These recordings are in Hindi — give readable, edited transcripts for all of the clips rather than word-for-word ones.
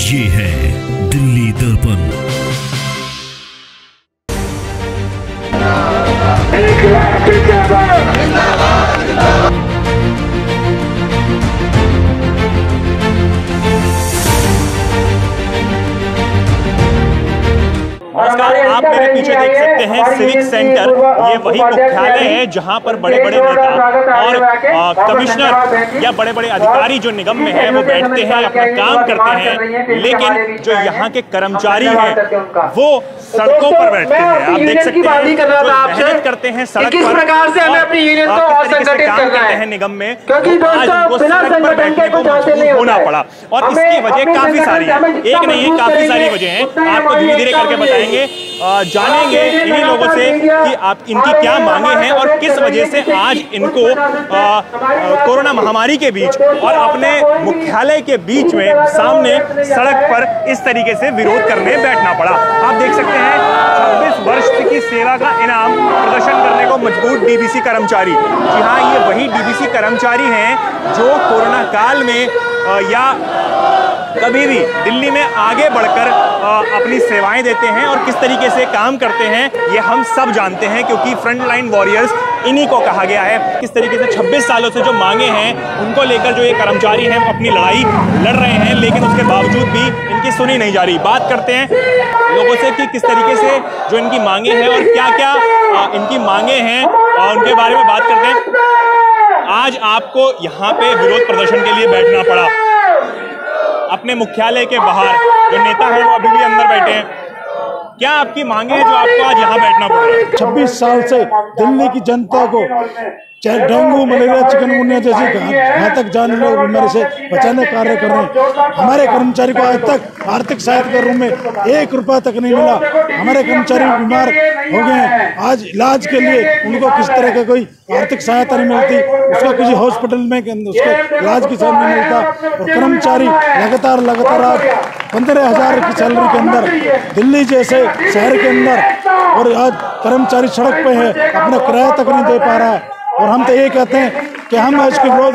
ये है दिल्ली दर्पण। नमस्कार, आप मेरे पीछे देख सकते हैं सिविक सेंटर। ये वही मुख्यालय है जहां पर बड़े बड़े नेता और कमिश्नर या बड़े बड़े अधिकारी जो निगम में है वो बैठते हैं, अपना काम करते हैं। लेकिन जो यहाँ के कर्मचारी हैं वो सड़कों पर बैठते हैं। आप देख सकते हैं मेहनत करते हैं सड़क पर, प्रकार से हमें अपनी यूनियन को और संगठित करना है निगम में, क्योंकि आज उनको सड़क पर बैठने को मजबूर होना पड़ा। और इसकी वजह काफी सारी है, एक नहीं है, काफी सारी वजह है। आपको धीरे धीरे करके बताएंगे, जानेंगे इन्हीं लोगों से कि आप इनकी क्या मांगे हैं और किस वजह से आज इनको कोरोना महामारी के बीच और अपने मुख्यालय के बीच में सामने सड़क पर इस तरीके से विरोध करने बैठना पड़ा। आप देख सकते हैं 26 वर्ष की सेवा का इनाम प्रदर्शन करने को मजबूर डीबीसी कर्मचारी। जी हाँ, ये वही डीबीसी कर्मचारी हैं जो कोरोना काल में या कभी भी दिल्ली में आगे बढ़कर अपनी सेवाएं देते हैं और किस तरीके से काम करते हैं ये हम सब जानते हैं, क्योंकि फ्रंट लाइन वॉरियर्स इन्हीं को कहा गया है। किस तरीके से 26 सालों से जो मांगे हैं उनको लेकर जो ये कर्मचारी हैं वो अपनी लड़ाई लड़ रहे हैं, लेकिन उसके बावजूद भी इनकी सुनी नहीं जा रही। बात करते हैं लोगों से कि किस तरीके से जो इनकी मांगे हैं और क्या क्या इनकी मांगे हैं उनके बारे में बात करते हैं। आज आपको यहाँ पे विरोध प्रदर्शन के लिए बैठना पड़ा। अपने मुख्यालय के बाहर जो नेता है वो अभी भी अंदर बैठे हैं। क्या आपकी मांगे हैं जो आपको आज यहाँ बैठना पड़ रहा है? 26 साल से दिल्ली की जनता को चाहे डेंगू, मलेरिया, चिकनगुनिया जैसी घातक जानलेवा बीमारी से बचाने कार्य कर रहे हैं। हमारे कर्मचारी को आज तक आर्थिक सहायता के रूप में 1 रुपया तक नहीं मिला। हमारे कर्मचारी बीमार हो गए हैं, आज इलाज के लिए उनको किस तरह का कोई आर्थिक सहायता नहीं मिलती, उसका किसी हॉस्पिटल में उसके इलाज की सहायता नहीं मिलता। और कर्मचारी लगातार आज 15,000 की सैलरी के अंदर दिल्ली जैसे शहर के अंदर और आज कर्मचारी सड़क पे है, अपना किराया तक नहीं दे पा रहा है। और हम तो ये कहते हैं कि हम इसके विरोध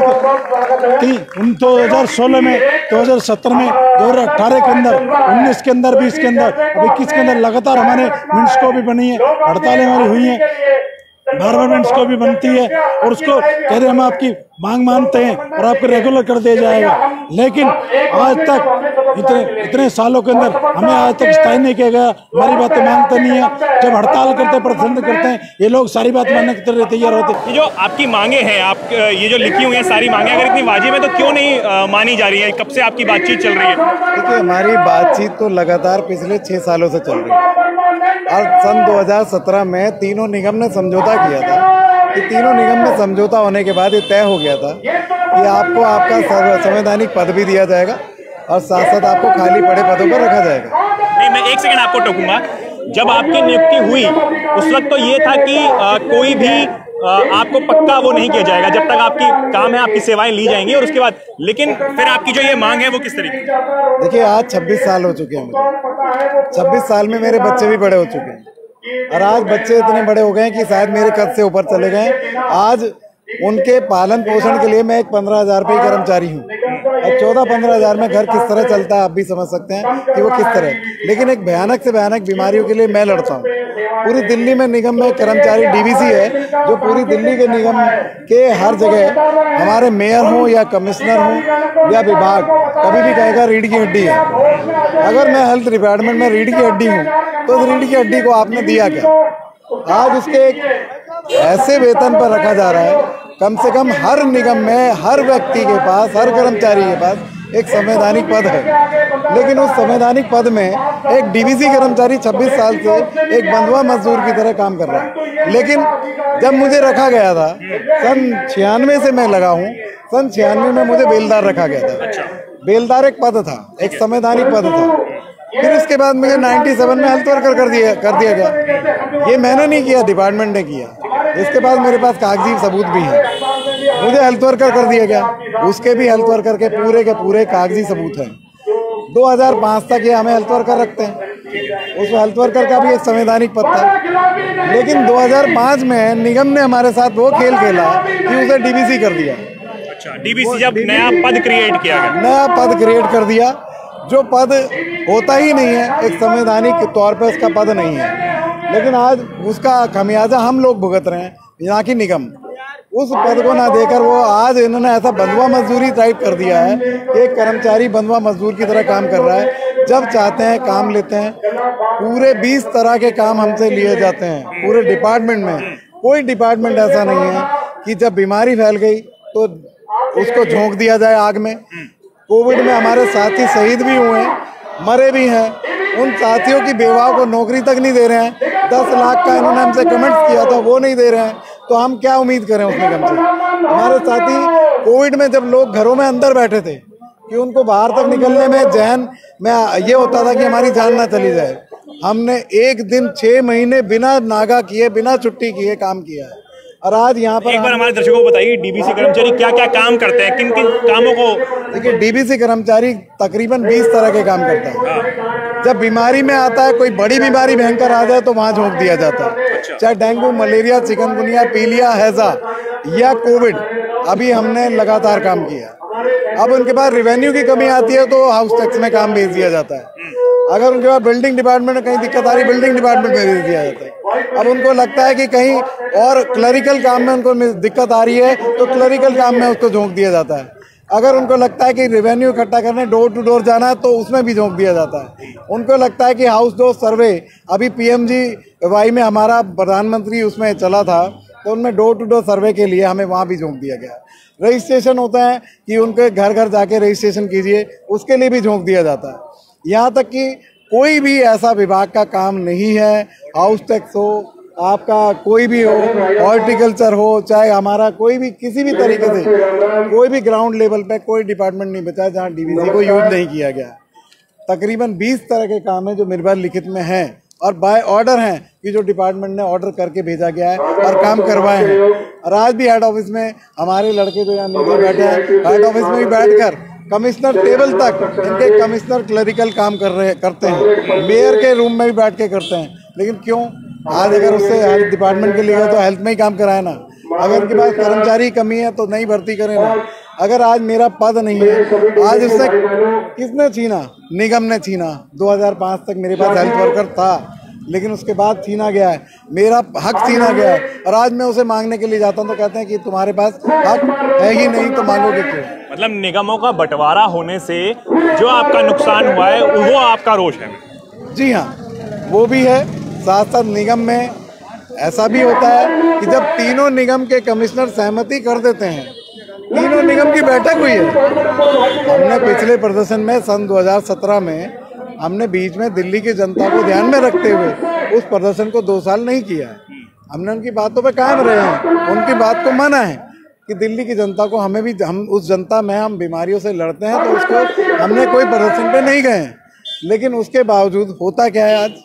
2016 में, 2017 में, 2018 के अंदर, 19 के अंदर, 20 के अंदर, अब 21 के अंदर लगातार हमारे मिनट्स को भी बनी है, हड़तालें हमारी हुई हैं, गवर्नमेंट्स को भी बनती है और उसको कह रहे हम आपकी मांग मानते हैं और आपको रेगुलर कर दिया जाएगा। लेकिन आज तक इतने सालों के अंदर हमें आज तक स्थायी नहीं किया गया। हमारी बातें मानते नहीं है। जब हड़ताल करते, प्रदर्शन करते हैं, ये लोग सारी बात मानने के लिए तैयार होते हैं। ये जो आपकी मांगे हैं, आप ये जो लिखी हुई हैं सारी मांगे, अगर इतनी वाजिब है तो क्यों नहीं मानी जा रही है? कब से आपकी बातचीत चल रही है? देखिए, हमारी बातचीत तो लगातार पिछले 6 सालों से चल रही है और सन 2017 में तीनों निगम ने समझौता किया था कि तीनों निगम में समझौता होने के बाद ये तय हो गया था कि आपको आपका संवैधानिक पद भी दिया जाएगा और साथ साथ आपको खाली पड़े पदों पर रखा जाएगा। नहीं, मैं 1 सेकंड आपको टोकूंगा। जब आपकी नियुक्ति हुई उस वक्त तो ये था कि कोई भी आपको पक्का वो नहीं किया जाएगा, जब तक आपकी काम है आपकी सेवाएं ली जाएंगी और उसके बाद। लेकिन फिर आपकी जो ये मांग है वो किस तरीके? देखिए, आज 26 साल हो चुके हैं मुझे। 26 साल में मेरे बच्चे भी बड़े हो चुके हैं और आज बच्चे इतने बड़े हो गए हैं कि शायद मेरे कद से ऊपर चले गए। आज उनके पालन पोषण के लिए मैं एक 15,000 रुपये कर्मचारी हूँ और 14-15,000 में घर किस तरह चलता है आप भी समझ सकते हैं कि वो किस तरह। लेकिन एक भयानक से भयानक बीमारियों के लिए मैं लड़ता हूँ। पूरी दिल्ली में निगम में कर्मचारी डीबीसी है जो पूरी दिल्ली के निगम के हर जगह हमारे मेयर हों या कमिश्नर हों या विभाग कभी भी कहेगा रीढ़ की हड्डी है। अगर मैं हेल्थ डिपार्टमेंट में रीढ़ की हड्डी हूँ तो उस रीढ़ की हड्डी को आपने दिया क्या? आज उसके एक ऐसे वेतन पर रखा जा रहा है, कम से कम हर निगम में हर व्यक्ति के पास, हर कर्मचारी के पास एक संवैधानिक पद है। लेकिन उस संवैधानिक पद में एक डीबीसी कर्मचारी 26 साल से एक बंधुआ मजदूर की तरह काम कर रहा है। लेकिन जब मुझे रखा गया था, सन 96 से मैं लगा हूँ, सन 96 में मुझे बेलदार रखा गया था। बेलदार एक पद था, एक संवैधानिक पद था। फिर उसके बाद मुझे 97 में हेल्थ वर्कर कर दिया गया। ये मैंने नहीं किया, डिपार्टमेंट ने किया। इसके बाद मेरे पास कागजी सबूत भी हैं। मुझे हेल्थ वर्कर कर दिया गया, उसके भी हेल्थ वर्कर के पूरे कागजी सबूत हैं। 2005 तक ये हमें हेल्थ वर्कर रखते हैं। उस हेल्थ वर्कर का भी एक संवैधानिक पद था। लेकिन 2005 में निगम ने हमारे साथ वो खेल खेला कि उसे डीबीसी कर दिया। अच्छा, डीबीसी जब नया पद क्रिएट किया गया, नया पद क्रिएट कर दिया। जो पद होता ही नहीं है, एक संवैधानिक तौर पे उसका पद नहीं है, लेकिन आज उसका खमियाजा हम लोग भुगत रहे हैं, यहाँ की निगम। उस पद को ना देकर वो आज इन्होंने ऐसा बंधुआ मजदूरी टाइप कर दिया है कि एक कर्मचारी बंधुआ मजदूर की तरह काम कर रहा है। जब चाहते हैं काम लेते हैं, पूरे 20 तरह के काम हमसे लिए जाते हैं पूरे डिपार्टमेंट में। कोई डिपार्टमेंट ऐसा नहीं है कि जब बीमारी फैल गई तो उसको झोंक दिया जाए आग में। कोविड में हमारे साथी शहीद भी हुए हैं, मरे भी हैं, उन साथियों की बेवाओं को नौकरी तक नहीं दे रहे हैं। 10 लाख का इन्होंने हमसे कमेंट्स किया था, वो नहीं दे रहे हैं, तो हम क्या उम्मीद करें उस निगम से। हमारे साथी कोविड में जब लोग घरों में अंदर बैठे थे कि उनको बाहर तक निकलने में जहन में ये होता था कि हमारी जान ना चली जाए, हमने एक दिन 6 महीने बिना नागा किए, बिना छुट्टी किए काम किया है। और आज यहाँ पर एक बार हमारे दर्शकों को बताइए, डीबीसी कर्मचारी क्या क्या काम करते हैं, किन किन कामों को? देखिए, डीबीसी कर्मचारी तकरीबन 20 तरह के काम करता है। जब बीमारी में आता है, कोई बड़ी बीमारी भयंकर आ जाए तो वहाँ झोंक दिया जाता है। चाहे डेंगू, मलेरिया, चिकनगुनिया, पीलिया, हैजा या कोविड, अभी हमने लगातार काम किया। अब उनके पास रेवेन्यू की कमी आती है तो हाउस टैक्स में काम भेज दिया जाता है। अगर उनके पास बिल्डिंग डिपार्टमेंट में कहीं दिक्कत आ रही, बिल्डिंग डिपार्टमेंट में भेज दिया जाता है। अब उनको लगता है कि कहीं और क्लरिकल काम में उनको दिक्कत आ रही है तो क्लरिकल काम में उसको झोंक दिया जाता है। अगर उनको लगता है कि रेवेन्यू इकट्ठा करने डोर टू डोर जाना है तो उसमें भी झोंक दिया जाता है। उनको लगता है कि हाउस डोर सर्वे, अभी PMGY में हमारा प्रधानमंत्री उसमें चला था तो उनमें डोर टू डोर सर्वे के लिए हमें वहाँ भी झोंक दिया गया। रजिस्ट्रेशन होता है कि उनके घर घर जाके रजिस्ट्रेशन कीजिए, उसके लिए भी झोंक दिया जाता है। यहाँ तक कि कोई भी ऐसा विभाग का काम नहीं है, हाउस टैक्स हो, आपका कोई भी हो, हॉर्टिकल्चर हो, चाहे हमारा कोई भी किसी भी तरीके से कोई भी ग्राउंड लेवल पे कोई डिपार्टमेंट नहीं बचा जहाँ डीबीसी को यूज नहीं किया गया। तकरीबन 20 तरह के काम है जो मेरे पास लिखित में हैं और बाय ऑर्डर हैं कि जो डिपार्टमेंट ने ऑर्डर करके भेजा गया है और काम करवाए हैं। और आज भी हेड ऑफिस में हमारे लड़के जो यहाँ नीचे बैठे हैं, हेड ऑफिस में भी बैठकर कमिश्नर टेबल तक इनके कमिश्नर क्लरिकल काम करते हैं, मेयर के रूम में भी बैठ के करते हैं। लेकिन क्यों? आज अगर उससे हेल्थ डिपार्टमेंट के लिए तो हेल्थ में ही काम कराए ना। अगर उनके पास कर्मचारी कमी है तो नहीं भर्ती करें ना। अगर आज मेरा पद नहीं है, आज उससे किसने छीना? निगम ने छीना। 2005 तक मेरे पास हेल्थ वर्कर था, लेकिन उसके बाद छीना गया है, मेरा हक छीना गया है। और आज मैं उसे मांगने के लिए जाता हूं तो कहते हैं कि तुम्हारे पास हक है ही नहीं तो मांगोगे क्यों? मतलब निगमों का बंटवारा होने से जो आपका नुकसान हुआ है वो आपका रोष है? जी हाँ, वो भी है। साथ साथ निगम में ऐसा भी होता है कि जब तीनों निगम के कमिश्नर सहमति कर देते हैं, तीनों निगम की बैठक हुई है। हमने पिछले प्रदर्शन में सन 2017 में हमने बीच में दिल्ली की जनता को ध्यान में रखते हुए उस प्रदर्शन को 2 साल नहीं किया है। हमने उनकी बातों पे कायम रहे हैं, उनकी बात को माना है कि दिल्ली की जनता को हमें भी, हम उस जनता में हम बीमारियों से लड़ते हैं तो उसको हमने कोई प्रदर्शन पे नहीं गए हैं। लेकिन उसके बावजूद होता क्या है आज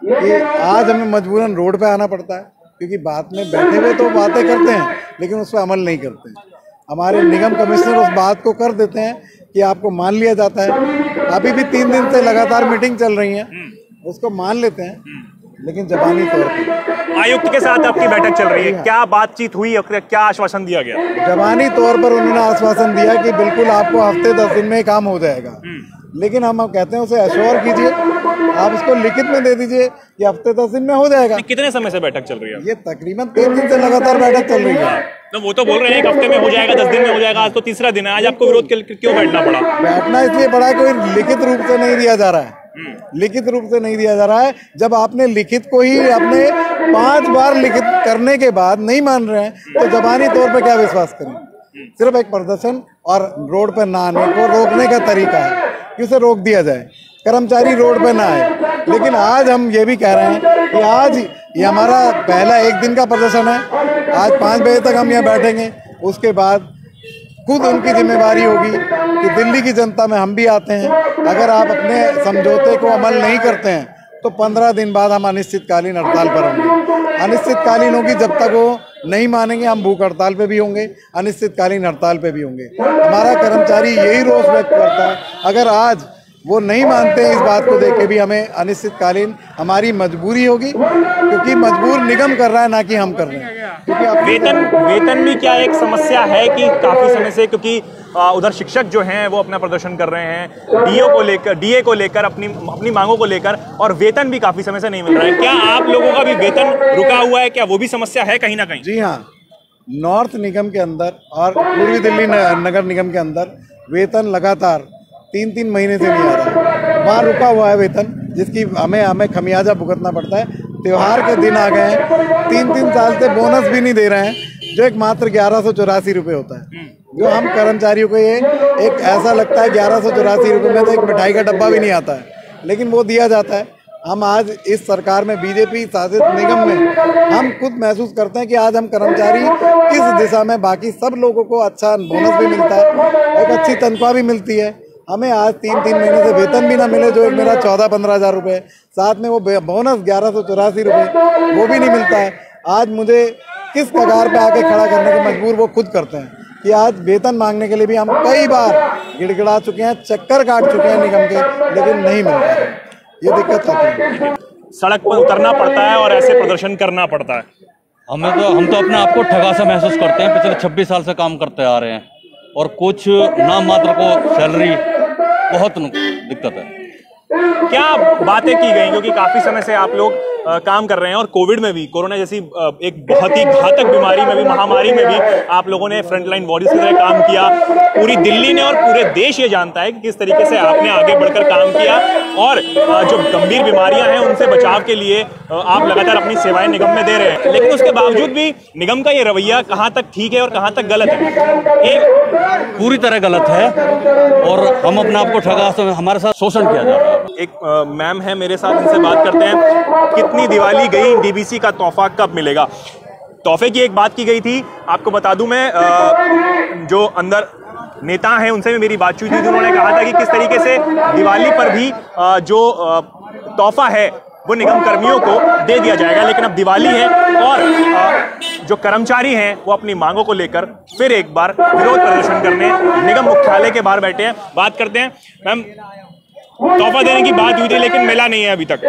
कि आज हमें मजबूरन रोड पे आना पड़ता है, क्योंकि बात में बैठे हुए तो बातें करते हैं लेकिन उस पर अमल नहीं करते हैं। हमारे निगम कमिश्नर उस बात को कर देते हैं कि आपको मान लिया जाता है। अभी भी 3 दिन से लगातार मीटिंग चल रही है, उसको मान लेते हैं, लेकिन जबानी तौर पर। आयुक्त के साथ आपकी बैठक चल रही है, क्या बातचीत हुई और क्या आश्वासन दिया गया? जबानी तौर पर उन्होंने आश्वासन दिया कि बिल्कुल आपको हफ्ते 10 दिन में काम हो जाएगा। लेकिन हम कहते हैं उसे एश्योर कीजिए, आप उसको लिखित में दे दीजिए कि हफ्ते 10 दिन में हो जाएगा। कितने समय से बैठक चल रही है? ये तकरीबन 3 दिन से लगातार बैठक चल रही है। तो वो तो बोल रहे हैं एक हफ्ते में हो जाएगा, 10 दिन में हो जाएगा। आज तो तीसरा दिन है, आज आपको विरोध क्यों बैठना पड़ा? बैठना इसलिए पड़ा है, कोई लिखित रूप से नहीं दिया जा रहा है। लिखित रूप से नहीं दिया जा रहा है। जब आपने लिखित को ही आपने 5 बार लिखित करने के बाद नहीं मान रहे हैं तो जबानी तौर पे क्या विश्वास करें? सिर्फ एक प्रदर्शन और रोड पर ना आने को रोकने का तरीका है कि उसे रोक दिया जाए, कर्मचारी रोड पे ना आए। लेकिन आज हम ये भी कह रहे हैं कि आज ये हमारा पहला 1 दिन का प्रदर्शन है। आज 5 बजे तक हम यहाँ बैठेंगे, उसके बाद खुद उनकी जिम्मेवारी होगी कि दिल्ली की जनता में हम भी आते हैं। अगर आप अपने समझौते को अमल नहीं करते हैं तो 15 दिन बाद हम अनिश्चितकालीन हड़ताल पर होंगे। अनिश्चितकालीन होगी, जब तक वो नहीं मानेंगे हम भूख हड़ताल पे भी होंगे, अनिश्चितकालीन हड़ताल पे भी होंगे। हमारा कर्मचारी यही रोष व्यक्त करता है। अगर आज वो नहीं मानते हैं, इस बात को देख के भी हमें अनिश्चितकालीन हमारी मजबूरी होगी, क्योंकि मजबूर निगम कर रहा है ना कि हम कर रहे हैं। क्योंकि वेतन भी क्या एक समस्या है कि काफी समय से, क्योंकि उधर शिक्षक जो हैं वो अपना प्रदर्शन कर रहे हैं डीए को लेकर अपनी मांगों को लेकर, और वेतन भी काफी समय से नहीं मिल रहा है। क्या आप लोगों का भी वेतन रुका हुआ है? क्या वो भी समस्या है कहीं ना कहीं? जी हाँ, नॉर्थ निगम के अंदर और पूर्वी दिल्ली नगर निगम के अंदर वेतन लगातार 3-3 महीने से नहीं आ रहा है। वहाँ रुका हुआ है वेतन, जिसकी हमें खमियाजा भुगतना पड़ता है। त्योहार के दिन आ गए हैं, 3-3 साल से बोनस भी नहीं दे रहे हैं, जो एक मात्र 1184 रुपये होता है। जो हम कर्मचारियों को ये एक ऐसा लगता है 1184 रुपये में तो एक मिठाई का डब्बा भी नहीं आता है, लेकिन वो दिया जाता है। हम आज इस सरकार में, बीजेपी शासित निगम में, हम खुद महसूस करते हैं कि आज हम कर्मचारी किस दिशा में, बाकी सब लोगों को अच्छा बोनस भी मिलता है, एक अच्छी तनख्वाह भी मिलती है। हमें आज 3-3 महीने से वेतन भी ना मिले, जो एक मेरा 14-15 हज़ार रुपये, साथ में वो बोनस 1184 रुपये वो भी नहीं मिलता है। आज मुझे किस कगार पे आके खड़ा करने के मजबूर वो खुद करते हैं कि आज वेतन मांगने के लिए भी हम कई बार गिड़गिड़ा चुके हैं, चक्कर काट चुके हैं निगम के, लेकिन नहीं मिल रहा है। ये दिक्कत आती है। सड़क पर उतरना पड़ता है और ऐसे प्रदर्शन करना पड़ता है। हम तो अपने आप को ठगा सा महसूस करते हैं। पिछले 26 साल से काम करते आ रहे हैं और कुछ नाम मात्र को सैलरी, बहुत दिक्कत है। क्या बातें की गई, क्योंकि काफी समय से आप लोग काम कर रहे हैं और कोविड में भी, कोरोना जैसी एक बहुत ही घातक बीमारी में भी, महामारी में भी आप लोगों ने फ्रंटलाइन वॉरियर्स की तरह काम किया। पूरी दिल्ली ने और पूरे देश ये जानता है कि किस तरीके से आपने आगे बढ़कर काम किया और जो गंभीर बीमारियां हैं उनसे बचाव के लिए आप लगातार अपनी सेवाएं निगम में दे रहे हैं। लेकिन उसके बावजूद भी निगम का ये रवैया कहाँ तक ठीक है और कहाँ तक गलत है? एक पूरी तरह गलत है और हम अपने आप को ठगा, हमारे साथ शोषण किया जा रहा है। एक मैम है मेरे साथ, इनसे बात करते हैं। कितनी दिवाली गई, डीबीसी का तोहफा कब मिलेगा? तोहफे की एक बात की गई थी, आपको बता दूं मैं, जो अंदर नेता हैं उनसे भी मेरी बातचीत हुई थी। उन्होंने कहा था कि किस तरीके से दिवाली पर भी जो तोहफा है वो निगम कर्मियों को दे दिया जाएगा। लेकिन अब दिवाली है और जो कर्मचारी हैं वो अपनी मांगों को लेकर फिर एक बार विरोध प्रदर्शन करने निगम मुख्यालय के बाहर बैठे हैं। बात करते हैं। मैम, तोहफा देने की बात हुई थी लेकिन मिला नहीं है अभी तक।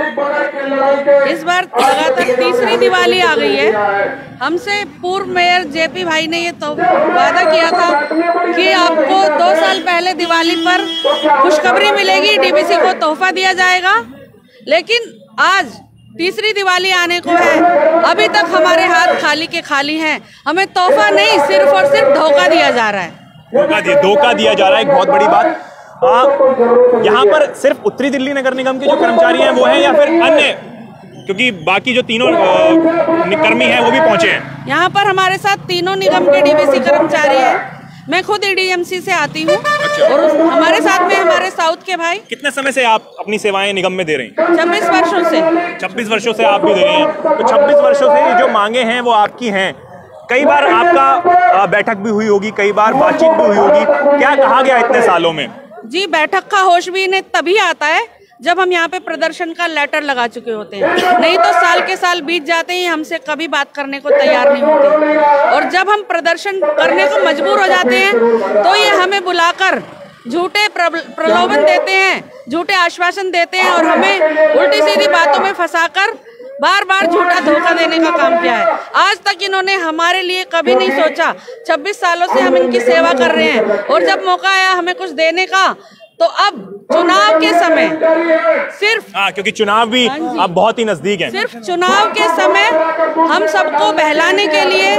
इस बार लगातार तीसरी दिवाली आ गई है। हमसे पूर्व मेयर जेपी भाई ने ये तो वादा किया था कि आपको 2 साल पहले दिवाली पर खुशखबरी मिलेगी, डीबीसी को तोहफा दिया जाएगा। लेकिन आज तीसरी दिवाली आने को है, अभी तक हमारे हाथ खाली के खाली हैं। हमें तोहफा नहीं, सिर्फ और सिर्फ धोखा दिया जा रहा है। धोखा दिया जा रहा है, एक बहुत बड़ी बात। यहाँ पर सिर्फ उत्तरी दिल्ली नगर निगम के जो कर्मचारी हैं वो हैं या फिर अन्य, क्योंकि बाकी जो तीनों कर्मी हैं वो भी पहुंचे हैं? यहाँ पर हमारे साथ तीनों निगम के डीबीसी कर्मचारी हैं। मैं खुद ईडीएमसी से आती हूँ। अच्छा। और हमारे साथ में हमारे साउथ के भाई। कितने समय से आप अपनी सेवाएं निगम में दे रही हैं? 26 वर्षों से। 26 वर्षों से आप भी दे रही हैं। तो 26 वर्षों से जो मांगे हैं वो आपकी हैं। कई बार आपका बैठक भी हुई होगी, कई बार बातचीत भी हुई होगी। क्या कहा गया इतने सालों में? जी, बैठक का होश भी इन्हें तभी आता है जब हम यहाँ पे प्रदर्शन का लेटर लगा चुके होते हैं। नहीं तो साल के साल बीत जाते हैं, हमसे कभी बात करने को तैयार नहीं होते। और जब हम प्रदर्शन करने को मजबूर हो जाते हैं तो ये हमें बुलाकर झूठे प्रलोभन देते हैं, झूठे आश्वासन देते हैं और हमें उल्टी सीधी बातों में फंसाकर बार बार झूठा धोखा देने का काम किया है। आज तक इन्होंने हमारे लिए कभी नहीं सोचा। 26 सालों से हम इनकी सेवा कर रहे हैं और जब मौका आया हमें कुछ देने का, तो अब चुनाव के समय सिर्फ, क्योंकि चुनाव भी अब बहुत ही नजदीक है, सिर्फ चुनाव के समय हम सबको बहलाने के लिए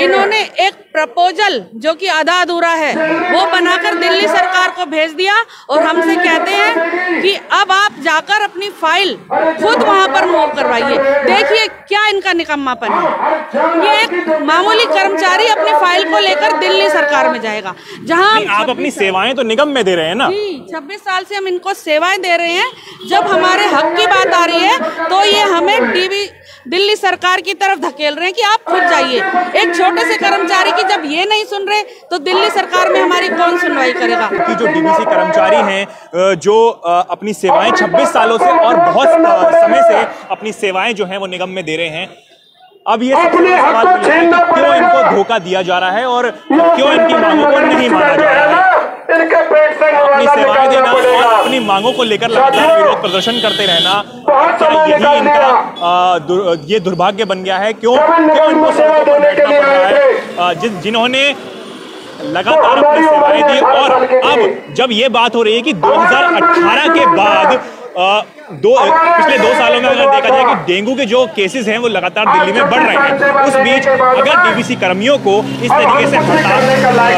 इन्होंने एक प्रपोजल जो कि आधा अधूरा है वो बनाकर दिल्ली सरकार को भेज दिया और हमसे कहते हैं कि अब आप जाकर अपनी फाइल खुद वहां पर मूव करवाइए। देखिए क्या इनका निकम्मापन है। ये एक मामूली कर्मचारी अपनी फाइल को लेकर दिल्ली सरकार में जाएगा, जहां आप अपनी सेवाएं तो निगम में दे रहे हैं ना। 26 साल से हम इनको सेवाएं दे रहे हैं। जब हमारे हक की बात आ रही है तो ये हमें दिल्ली सरकार की तरफ धकेल रहे हैं कि आप खुद जाइए। एक छोटे से कर्मचारी की जब ये नहीं सुन रहे तो दिल्ली सरकार में हमारी कौन सुनवाई करेगा? कि जो डीबीसी कर्मचारी हैं जो अपनी सेवाएं 26 सालों से और बहुत समय से अपनी सेवाएं जो हैं वो निगम में दे रहे हैं, अब ये सवाल क्यों इनको धोखा दिया जा रहा है और क्यों इनकी मांगों को नहीं माना जा रहा है? अपनी सेवाएं देना और अपनी मांगों को लेकर लगातार विरोध प्रदर्शन करते रहना, क्या यही इनका ये दुर्भाग्य बन गया है? क्यों इनको सड़कों पर बैठना पड़ रहा है? जिन्होंने लगातार अपनी सेवाएं दी। और अब जब ये बात हो रही है कि 2018 के बाद पिछले 2 सालों में अगर देखा जाए कि डेंगू के जो केसेस हैं वो लगातार दिल्ली में बढ़ रहे हैं, उस बीच अगर डीवीसी कर्मियों को इस तरीके से हड़ताल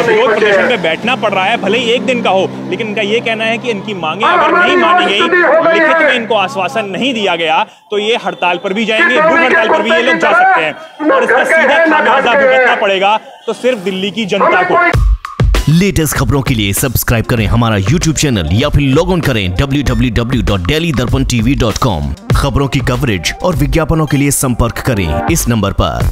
विरोध प्रदर्शन में बैठना पड़ रहा है, भले ही 1 दिन का हो, लेकिन इनका ये कहना है कि इनकी मांगे अगर नहीं मानी गई, लिखित में इनको आश्वासन नहीं दिया गया, तो ये हड़ताल पर भी जाएंगे, भूख हड़ताल पर भी ये लोग जा सकते हैं और इसका सीधा खामियाजा भुगतना पड़ेगा तो सिर्फ दिल्ली की जनता को। लेटेस्ट खबरों के लिए सब्सक्राइब करें हमारा YouTube चैनल या फिर लॉग ऑन करें www.delhidarpantv.com। खबरों की कवरेज और विज्ञापनों के लिए संपर्क करें इस नंबर पर।